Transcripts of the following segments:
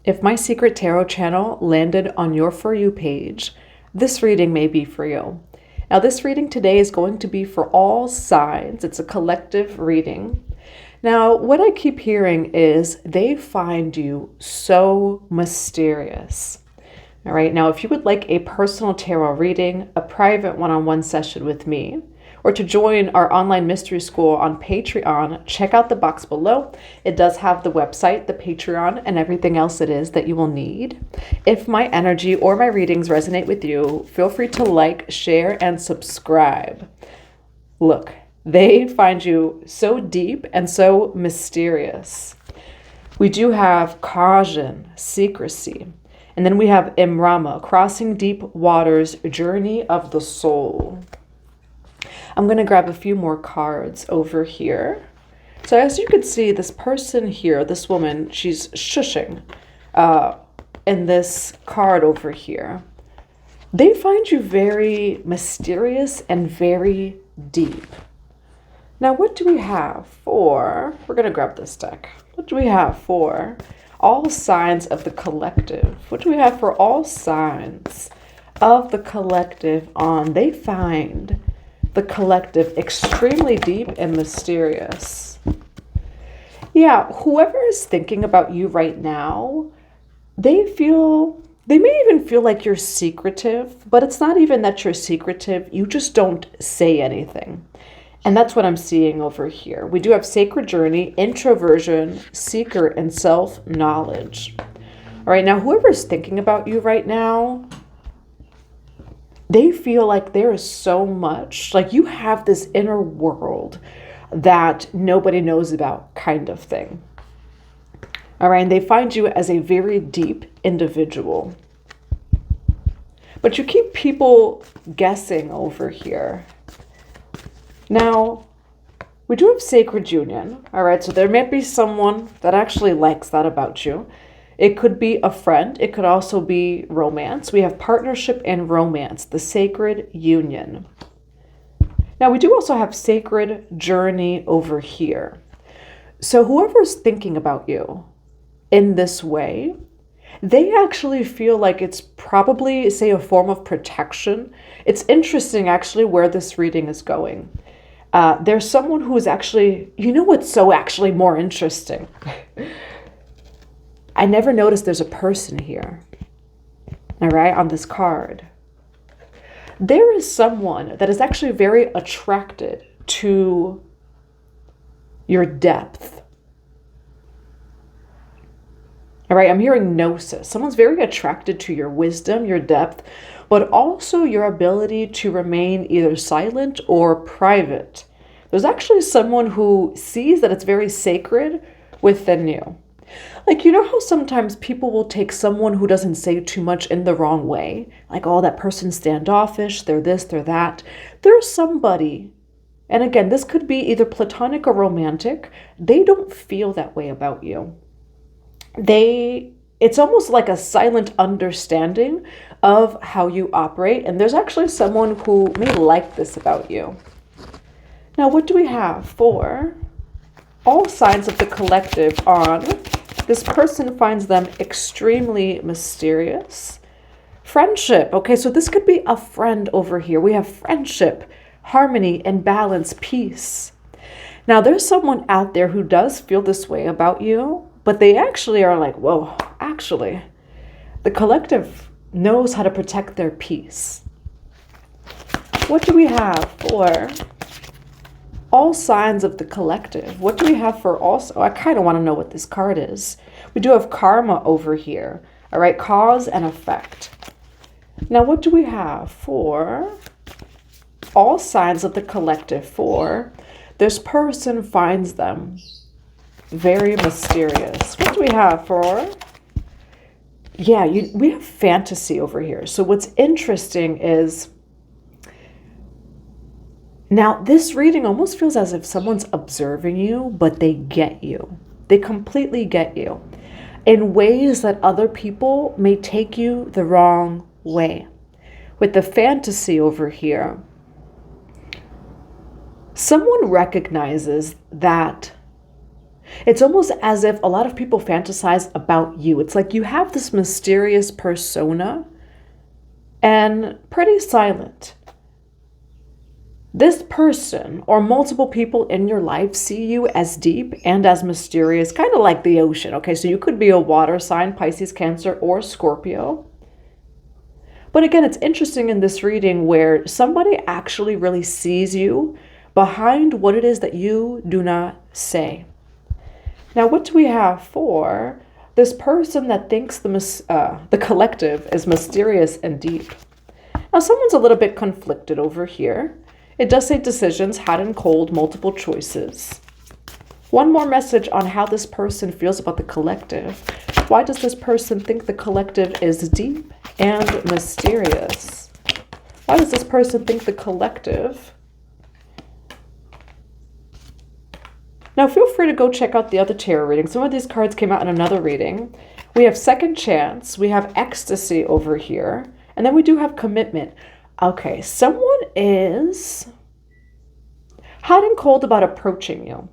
If my secret tarot channel landed on your For You page, this reading may be for you. Now, this reading today is going to be for all signs. It's a collective reading. Now, what I keep hearing is they find you so mysterious. All right, now if you would like a personal tarot reading, a private one-on-one session with me, or to join our online mystery school on Patreon, check out the box below. It does have the website, the Patreon, and everything else it is that you will need. If my energy or my readings resonate with you, feel free to like, share, and subscribe. Look, they find you so deep and so mysterious. We do have caution, secrecy, and then we have Imrama, crossing deep waters, journey of the soul. I'm going to grab a few more cards over here. So as you can see, this person here, this woman, she's shushing in this card over here. They find you very mysterious and very deep. Now, what do we have for, we're going to grab this deck. What do we have for all signs of the collective? What do we have for all signs of the collective on they find the collective extremely deep and mysterious? Yeah, whoever is thinking about you right now, they may even feel like you're secretive, but it's not even that you're secretive. You just don't say anything. And that's what I'm seeing over here. We do have sacred journey, introversion, seeker, and self-knowledge. All right, now whoever's thinking about you right now, they feel like there is so much, like you have this inner world that nobody knows about kind of thing. All right, and they find you as a very deep individual. But you keep people guessing over here. Now, we do have sacred union. All right, so there may be someone that actually likes that about you. It could be a friend. It could also be romance. We have partnership and romance, the sacred union. Now, we do also have sacred journey over here. So whoever's thinking about you in this way, they actually feel like it's probably, say, a form of protection. It's interesting, actually, where this reading is going. There's someone who is actually, you know what's so actually more interesting? I never noticed there's a person here, all right, on this card. There is someone that is actually very attracted to your depth. All right, I'm hearing gnosis. Someone's very attracted to your wisdom, your depth, but also your ability to remain either silent or private. There's actually someone who sees that it's very sacred within you. Like, you know how sometimes people will take someone who doesn't say too much in the wrong way? Like, oh, that person's standoffish, they're this, they're that. There's somebody, and again, this could be either platonic or romantic, they don't feel that way about you. It's almost like a silent understanding of how you operate, and there's actually someone who may like this about you. Now, what do we have for all signs of the collective on this person finds them extremely mysterious? Friendship. Okay, so this could be a friend over here. We have friendship, harmony, and balance, peace. Now, there's someone out there who does feel this way about you, but they actually are like, whoa, actually, the collective knows how to protect their peace. What do we have for all signs of the collective? What do we have for also? I kind of want to know what this card is. We do have karma over here. All right, cause and effect. Now, what do we have for all signs of the collective? For this person finds them very mysterious. What do we have for? Yeah, we have fantasy over here. So what's interesting is, now this reading almost feels as if someone's observing you, but they get you. They completely get you in ways that other people may take you the wrong way. With the fantasy over here, someone recognizes that It's almost as if a lot of people fantasize about you. It's like you have this mysterious persona and pretty silent. This person or multiple people in your life see you as deep and as mysterious, kind of like the ocean. Okay, so you could be a water sign, Pisces, Cancer, or Scorpio. But again, it's interesting in this reading where somebody actually really sees you behind what it is that you do not say. Now, what do we have for this person that thinks the collective is mysterious and deep? Now, someone's a little bit conflicted over here. It does say decisions, hot and cold, multiple choices. One more message on how this person feels about the collective. Why does this person think the collective is deep and mysterious? Why does this person think the collective? Now, feel free to go check out the other tarot readings. Some of these cards came out in another reading. We have second chance. We have ecstasy over here. And then we do have commitment. Okay, someone is hot and cold about approaching you.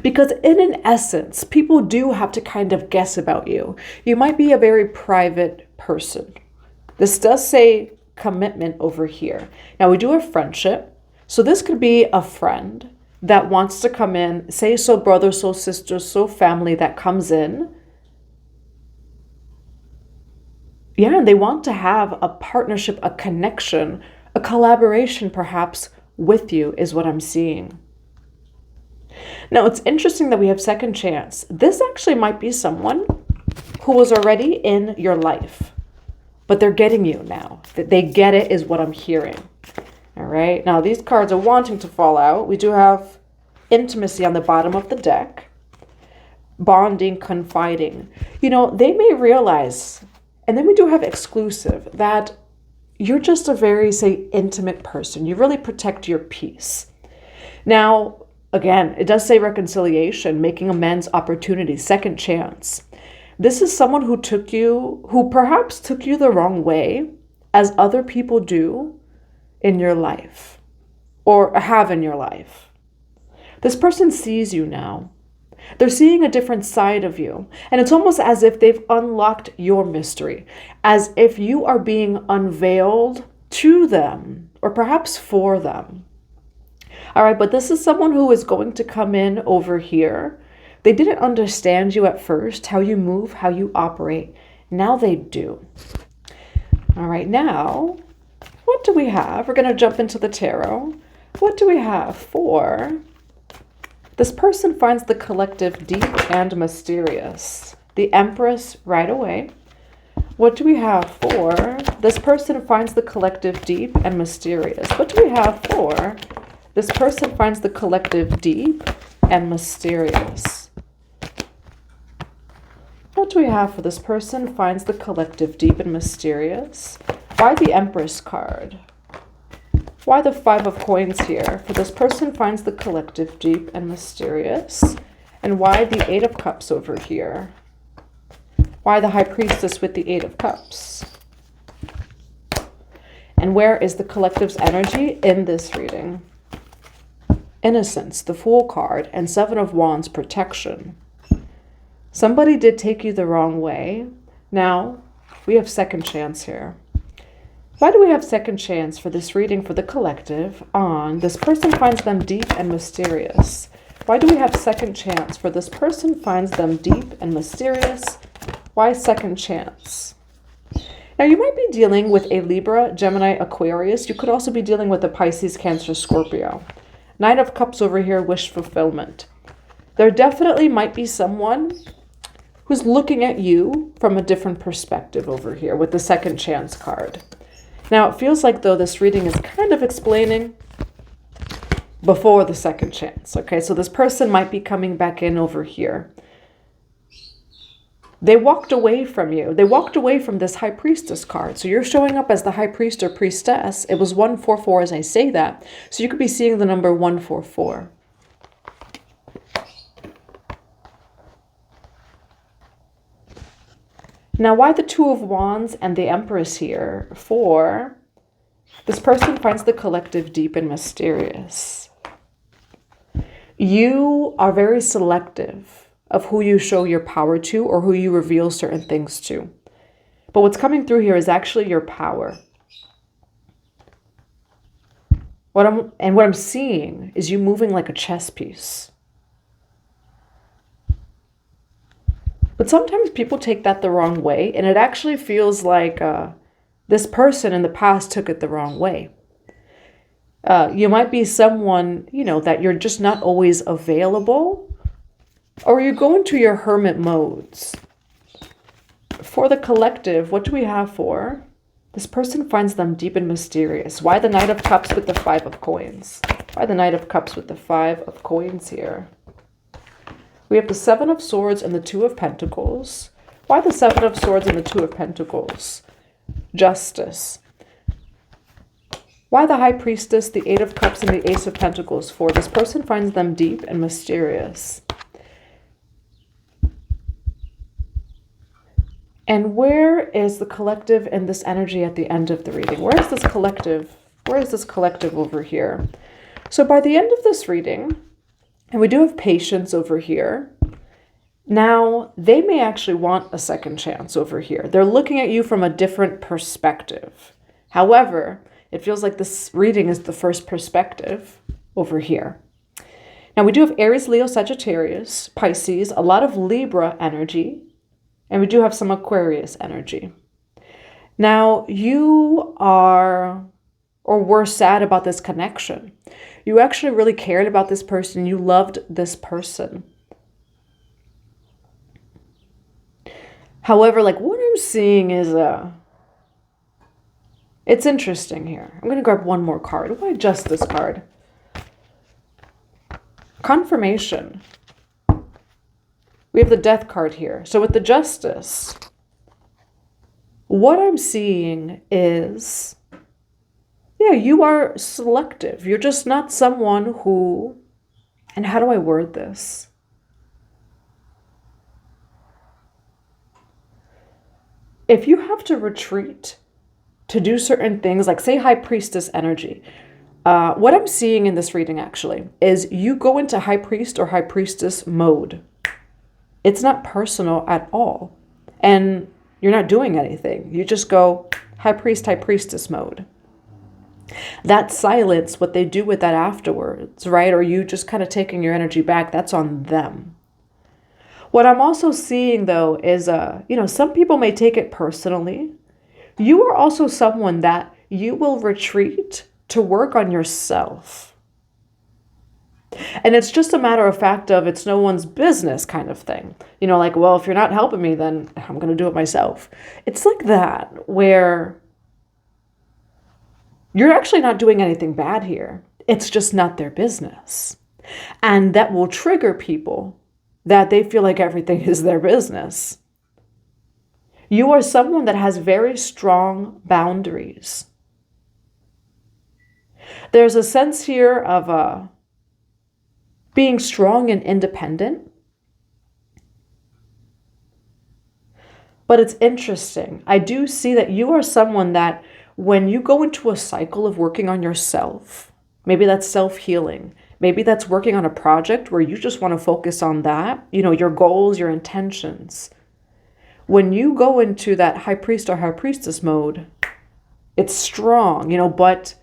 Because in an essence, people do have to kind of guess about you. You might be a very private person. This does say commitment over here. Now, we do have friendship. So this could be a friend that wants to come in, say so brother, so sister, so family that comes in. Yeah, and they want to have a partnership, a connection, a collaboration perhaps with you is what I'm seeing. Now, it's interesting that we have second chance. This actually might be someone who was already in your life, but they're getting you now. They get it is what I'm hearing. All right. Now, these cards are wanting to fall out. We do have intimacy on the bottom of the deck. Bonding, confiding. You know, they may realize, and then we do have exclusive, that you're just a very, say, intimate person. You really protect your peace. Now, again, it does say reconciliation, making amends, opportunity, second chance. This is someone who perhaps took you the wrong way, as other people do in your life or have in your life. This person sees you now. They're seeing a different side of you. And it's almost as if they've unlocked your mystery, as if you are being unveiled to them or perhaps for them. All right, but this is someone who is going to come in over here. They didn't understand you at first, how you move, how you operate. Now they do. All right, now, what do we have? We're going to jump into the tarot. What do we have for this person finds the collective deep and mysterious? The Empress right away. What do we have for this person finds the collective deep and mysterious? What do we have for this person finds the collective deep and mysterious? What do we have for this person finds the collective deep and mysterious? Why the Empress card? Why the Five of Coins here? For this person finds the collective deep and mysterious. And why the Eight of Cups over here? Why the High Priestess with the Eight of Cups? And where is the collective's energy in this reading? Innocence, the Fool card, and Seven of Wands, protection. Somebody did take you the wrong way. Now, we have second chance here. Why do we have second chance for this reading for the collective on this person finds them deep and mysterious? Why do we have second chance for this person finds them deep and mysterious? Why second chance? Now, you might be dealing with a Libra, Gemini, Aquarius. You could also be dealing with a Pisces, Cancer, Scorpio. Nine of Cups over here, wish fulfillment. There definitely might be someone who's looking at you from a different perspective over here with the second chance card. Now, it feels like, though, this reading is kind of explaining before the second chance. Okay, so this person might be coming back in over here. They walked away from you. They walked away from this High Priestess card. So you're showing up as the High Priest or Priestess. It was 144 as I say that. So you could be seeing the number 144. Now, why the Two of Wands and the Empress here? For this person finds the collective deep and mysterious. You are very selective of who you show your power to or who you reveal certain things to. But what's coming through here is actually your power. What I'm seeing is you moving like a chess piece. But sometimes people take that the wrong way, and it actually feels like this person in the past took it the wrong way. You might be someone, that you're just not always available, or you go into your hermit modes. For the collective, what do we have for? This person finds them deep and mysterious. Why the Knight of Cups with the Five of Coins? Why the Knight of Cups with the Five of Coins here? We have the Seven of Swords and the Two of Pentacles. Why the Seven of Swords and the Two of Pentacles? Justice. Why the High Priestess, the Eight of Cups, and the Ace of Pentacles? For this person finds them deep and mysterious. And where is the collective in this energy at the end of the reading? Where is this collective? Where is this collective over here? So by the end of this reading, and we do have patience over here, now they may actually want a second chance over here. They're looking at you from a different perspective. However, it feels like this reading is the first perspective over here. Now we do have Aries, Leo, Sagittarius, Pisces, a lot of Libra energy, and we do have some Aquarius energy. Now, you are or were sad about this connection. You actually really cared about this person. You loved this person. However, what I'm seeing is it's interesting here. I'm going to grab one more card. Why just this card? Confirmation. We have the Death card here. So with the Justice, what I'm seeing is, you are selective. You're just not someone who, and how do I word this? If you have to retreat to do certain things, like say High Priestess energy, what I'm seeing in this reading actually is you go into High Priest or High Priestess mode. It's not personal at all. And you're not doing anything. You just go High Priest, High Priestess mode. That silence, what they do with that afterwards, right? Or you just kind of taking your energy back, that's on them. What I'm also seeing though is, some people may take it personally. You are also someone that you will retreat to work on yourself. And it's just a matter of fact of it's no one's business kind of thing. Well, if you're not helping me, then I'm going to do it myself. It's like that, where you're actually not doing anything bad here. It's just not their business. And that will trigger people that they feel like everything is their business. You are someone that has very strong boundaries. There's a sense here of being strong and independent. But it's interesting. I do see that you are someone that when you go into a cycle of working on yourself, maybe that's self-healing, maybe that's working on a project where you just want to focus on that, your goals, your intentions. When you go into that High Priest or High Priestess mode, it's strong, but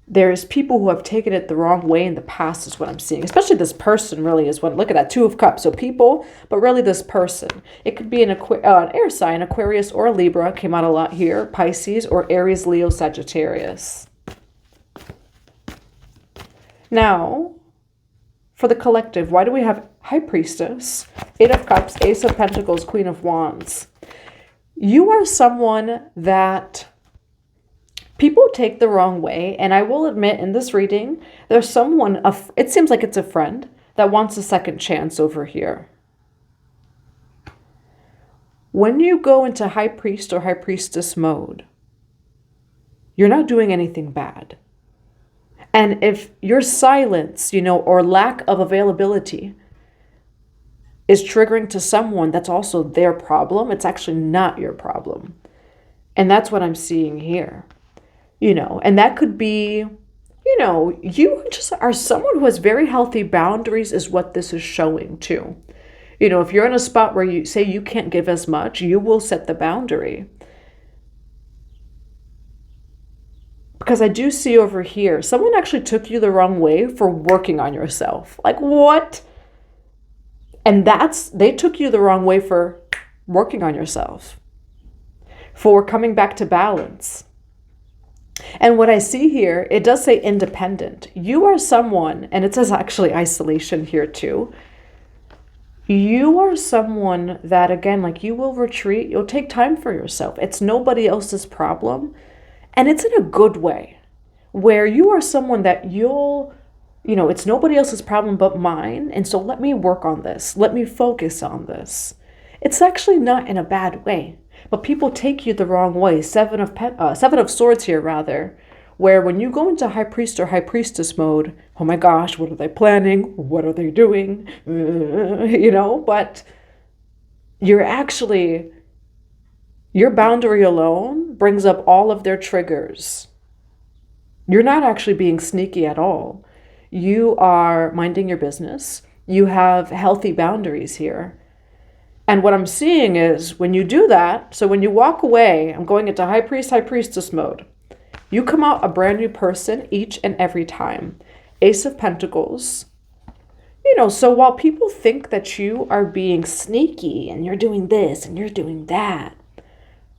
there's people who have taken it the wrong way in the past is what I'm seeing. Especially this person really is what, look at that, Two of Cups. So people, but really this person. It could be an air sign, Aquarius or Libra, came out a lot here. Pisces or Aries, Leo, Sagittarius. Now, for the collective, why do we have High Priestess, Eight of Cups, Ace of Pentacles, Queen of Wands? You are someone that people take the wrong way, and I will admit in this reading, there's someone, it seems like it's a friend, that wants a second chance over here. When you go into High Priest or High Priestess mode, you're not doing anything bad. And if your silence, or lack of availability is triggering to someone that's also their problem, it's actually not your problem. And that's what I'm seeing here. And that could be you know, you just are someone who has very healthy boundaries is what this is showing too. You know, if you're in a spot where you say you can't give as much, you will set the boundary. Because I do see over here, someone actually took you the wrong way for working on yourself. Like, what? And they took you the wrong way for working on yourself, for coming back to balance. And what I see here, it does say independent. You are someone, and it says actually isolation here too. You are someone that, again, like, you will retreat, you'll take time for yourself. It's nobody else's problem. And it's in a good way, where you are someone that it's nobody else's problem but mine. And so let me work on this. Let me focus on this. It's actually not in a bad way, but people take you the wrong way. Seven of Swords here, rather, where when you go into high priest or high priestess mode, oh my gosh, what are they planning? What are they doing? But your boundary alone brings up all of their triggers. You're not actually being sneaky at all. You are minding your business. You have healthy boundaries here. And what I'm seeing is when you do that, so when you walk away, I'm going into high priest, high priestess mode. You come out a brand new person each and every time. Ace of Pentacles. So while people think that you are being sneaky and you're doing this and you're doing that,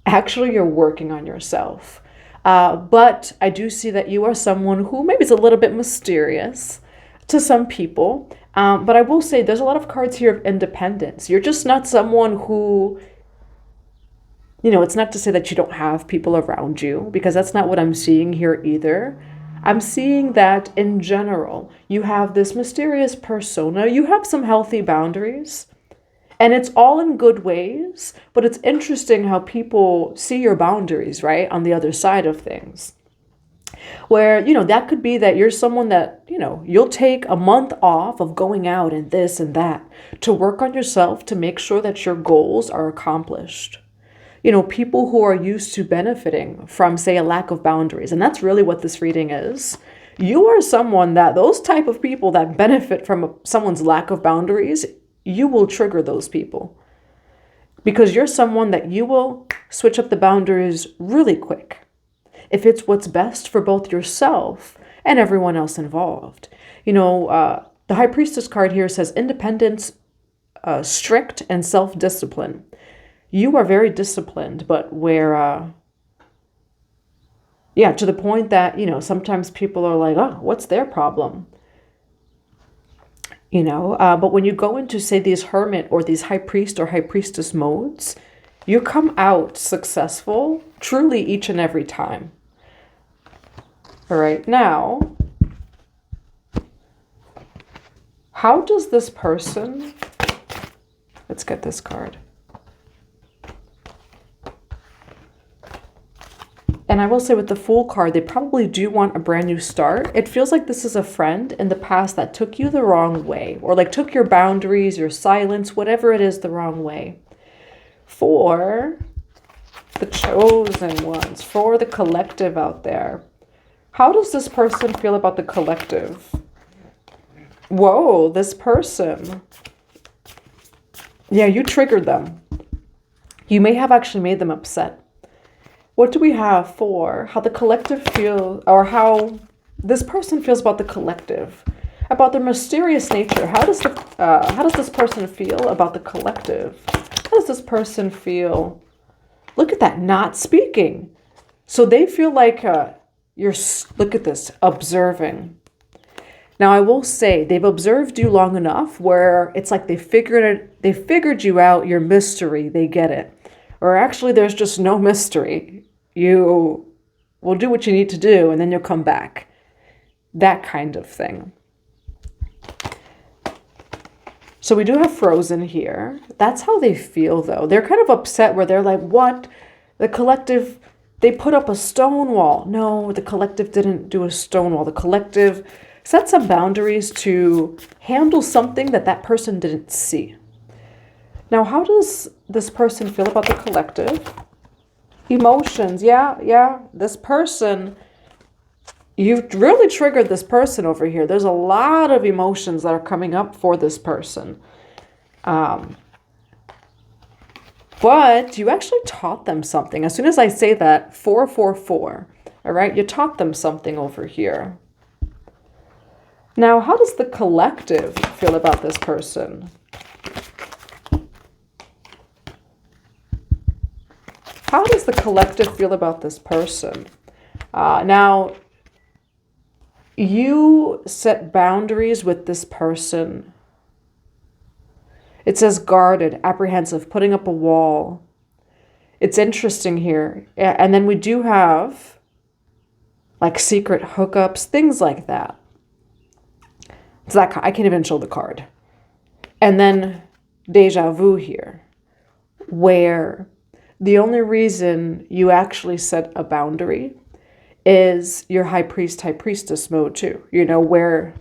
actually you're working on yourself. But I do see that you are someone who maybe is a little bit mysterious to some people. But I will say there's a lot of cards here of independence. You're just not someone who, it's not to say that you don't have people around you, because that's not what I'm seeing here either. I'm seeing that in general, you have this mysterious persona. You have some healthy boundaries, and it's all in good ways, but it's interesting how people see your boundaries, right, on the other side of things. Where, that could be that you're someone that, you'll take a month off of going out and this and that to work on yourself to make sure that your goals are accomplished. People who are used to benefiting from, say, a lack of boundaries. And that's really what this reading is. You are someone that those type of people that benefit from someone's lack of boundaries, you will trigger those people. Because you're someone that you will switch up the boundaries really quick, if it's what's best for both yourself and everyone else involved. The High Priestess card here says independence, strict, and self-discipline. You are very disciplined, but to the point that, sometimes people are like, oh, what's their problem? But when you go into, say, these hermit or these high priest or high priestess modes, you come out successful truly each and every time. All right, now, how does this person, let's get this card. And I will say with the Fool card, they probably do want a brand new start. It feels like this is a friend in the past that took you the wrong way, or like took your boundaries, your silence, whatever it is, the wrong way. For the chosen ones, for the collective out there, how does this person feel about the collective? Whoa, this person. Yeah, you triggered them. You may have actually made them upset. What do we have for how the collective feels, or how this person feels about the collective, about their mysterious nature? How does this person feel about the collective? How does this person feel? Look at that, not speaking. So they feel like look at this, observing. Now I will say they've observed you long enough where it's like they figured you out, your mystery, they get it. Or actually there's just no mystery. You will do what you need to do and then you'll come back. That kind of thing. So we do have Frozen here. That's how they feel though. They're kind of upset where they're like, what? The collective, they put up a stone wall. No, the collective didn't do a stone wall. The collective set some boundaries to handle something that person didn't see. Now, how does this person feel about the collective? Emotions, yeah. This person, you've really triggered this person over here. There's a lot of emotions that are coming up for this person. But you actually taught them something. As soon as I say that, 444, all right, you taught them something over here. Now, how does the collective feel about this person? How does the collective feel about this person? Now, you set boundaries with this person. It says guarded, apprehensive, putting up a wall. It's interesting here. And then we do have like secret hookups, things like that. So that I can't even show the card. And then deja vu here, where the only reason you actually set a boundary is your high priest, high priestess mode too. You know, where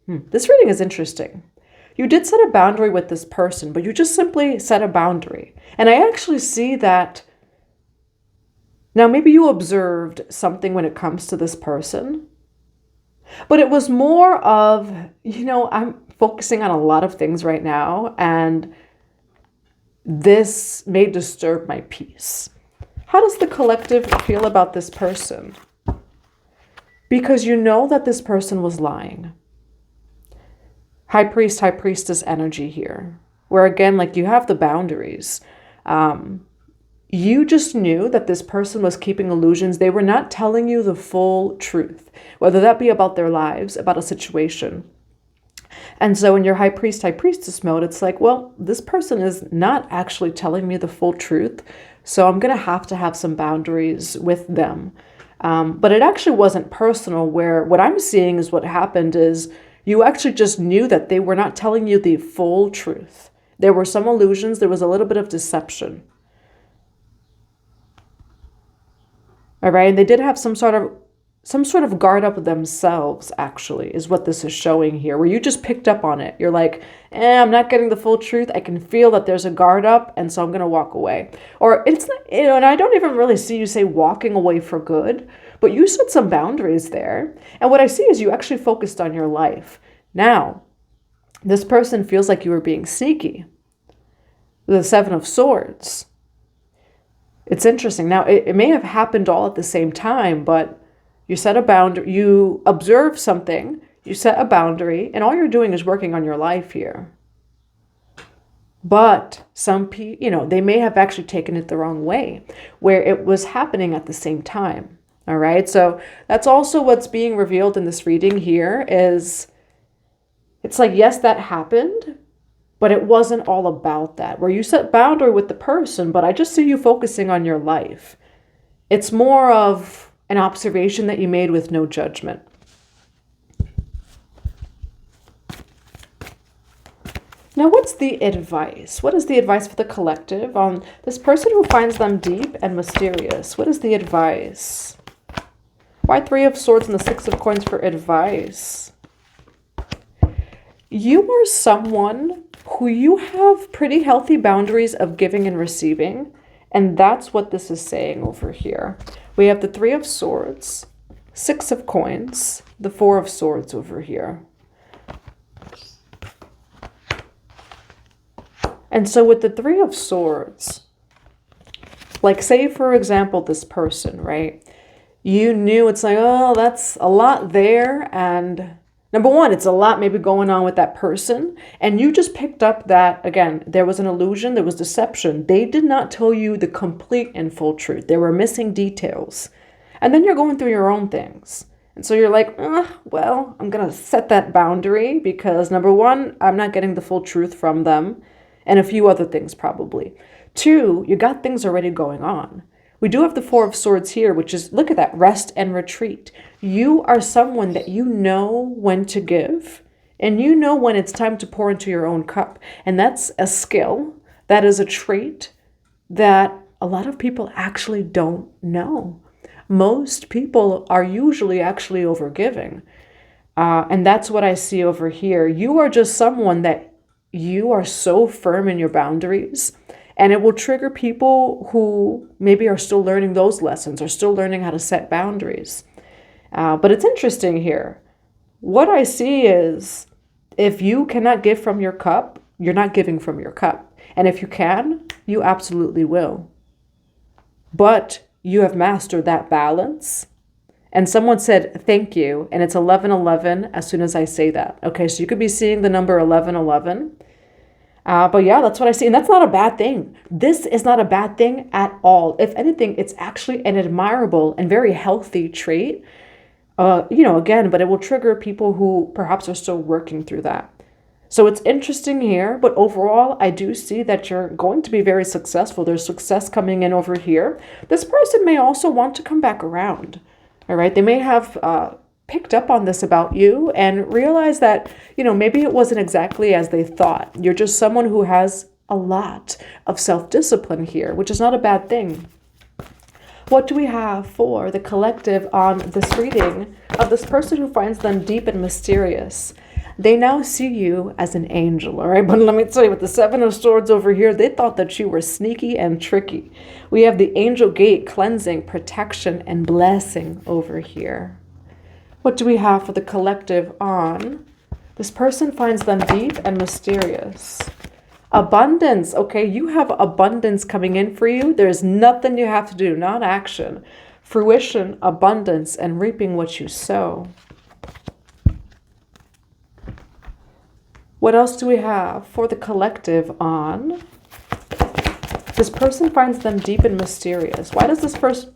this reading is interesting. You did set a boundary with this person, but you just simply set a boundary. And I actually see that now maybe you observed something when it comes to this person, but it was more of, you know, I'm focusing on a lot of things right now, and this may disturb my peace. How does the collective feel about this person? Because you know that this person was lying. High priest, high priestess energy here, where again, like you have the boundaries. You just knew that this person was keeping illusions. They were not telling you the full truth, whether that be about their lives, about a situation. And so in your high priest, high priestess mode, it's like, well, this person is not actually telling me the full truth. So I'm going to have some boundaries with them. But it actually wasn't personal, where what I'm seeing is what happened is you actually just knew that they were not telling you the full truth. There were some illusions. There was a little bit of deception. All right. And they did have some sort of guard up themselves, actually, is what this is showing here, where you just picked up on it. You're like, I'm not getting the full truth. I can feel that there's a guard up, and so I'm going to walk away. Or it's not, you know, and I don't even really see you say walking away for good, but you set some boundaries there. And what I see is you actually focused on your life. Now, this person feels like you were being sneaky. The Seven of Swords. It's interesting. Now, it may have happened all at the same time, but you set a boundary, you observe something, you set a boundary, and all you're doing is working on your life here. But some people, you know, they may have actually taken it the wrong way, where it was happening at the same time. All right. So that's also what's being revealed in this reading here is it's like, yes, that happened, but it wasn't all about that, where you set boundary with the person, but I just see you focusing on your life. It's more of an observation that you made with no judgment. Now, what's the advice? What is the advice for the collective on this person who finds them deep and mysterious? What is the advice? Why Three of Swords and the Six of Coins for advice? You are someone who you have pretty healthy boundaries of giving and receiving. And that's what this is saying over here. We have the Three of Swords, Six of Coins, the Four of Swords over here. And so with the Three of Swords, like say, for example, this person, right? You knew it's like, oh, that's a lot there. And number one, it's a lot maybe going on with that person. And you just picked up that, again, there was an illusion, there was deception. They did not tell you the complete and full truth. There were missing details. And then you're going through your own things. And so you're like, well, I'm going to set that boundary because number one, I'm not getting the full truth from them. And a few other things probably. Two, you got things already going on. We do have the Four of Swords here, which is, look at that, rest and retreat. You are someone that you know when to give, and you know when it's time to pour into your own cup. And that's a skill, that is a trait that a lot of people actually don't know. Most people are usually actually overgiving. And that's what I see over here. You are just someone that you are so firm in your boundaries, and it will trigger people who maybe are still learning those lessons or still learning how to set boundaries. But it's interesting here. What I see is if you cannot give from your cup, you're not giving from your cup. And if you can, you absolutely will. But you have mastered that balance. And someone said, thank you. And it's 11:11 as soon as I say that. Okay, so you could be seeing the number 11:11. But yeah, that's what I see. And that's not a bad thing. This is not a bad thing at all. If anything, it's actually an admirable and very healthy trait. Again, but it will trigger people who perhaps are still working through that. So it's interesting here, but overall, I do see that you're going to be very successful. There's success coming in over here. This person may also want to come back around. All right, they may have picked up on this about you and realized that, maybe it wasn't exactly as they thought. You're just someone who has a lot of self-discipline here, which is not a bad thing. What do we have for the collective on this reading of this person who finds them deep and mysterious? They now see you as an angel, all right? But let me tell you, with the Seven of Swords over here, they thought that you were sneaky and tricky. We have the angel gate, cleansing, protection, and blessing over here. What do we have for the collective on? This person finds them deep and mysterious. Abundance, okay? You have abundance coming in for you. There's nothing you have to do, not action. Fruition, abundance, and reaping what you sow. What else do we have for the collective on? This person finds them deep and mysterious. Why does this person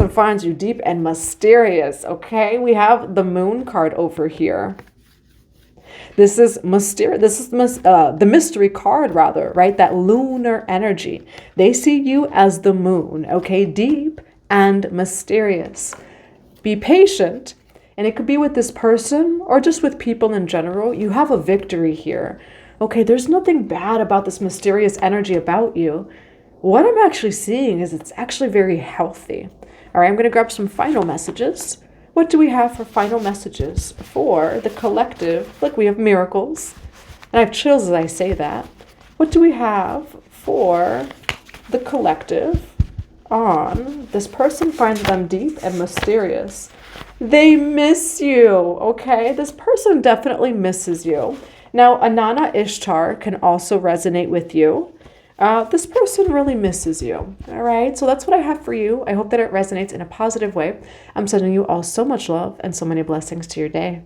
finds you deep and mysterious, okay? We have the Moon card over here. This is mysterious. This is the mystery card, rather, right? That lunar energy. They see you as the moon, okay? Deep and mysterious. Be patient. And it could be with this person or just with people in general. You have a victory here. Okay, there's nothing bad about this mysterious energy about you. What I'm actually seeing is it's actually very healthy. All right, I'm going to grab some final messages. What do we have for final messages for the collective? Look, we have miracles. And I have chills as I say that. What do we have for the collective on this person finds them deep and mysterious? They miss you, okay? This person definitely misses you. Now, Anana Ishtar can also resonate with you. This person really misses you, all right? So that's what I have for you. I hope that it resonates in a positive way. I'm sending you all so much love and so many blessings to your day.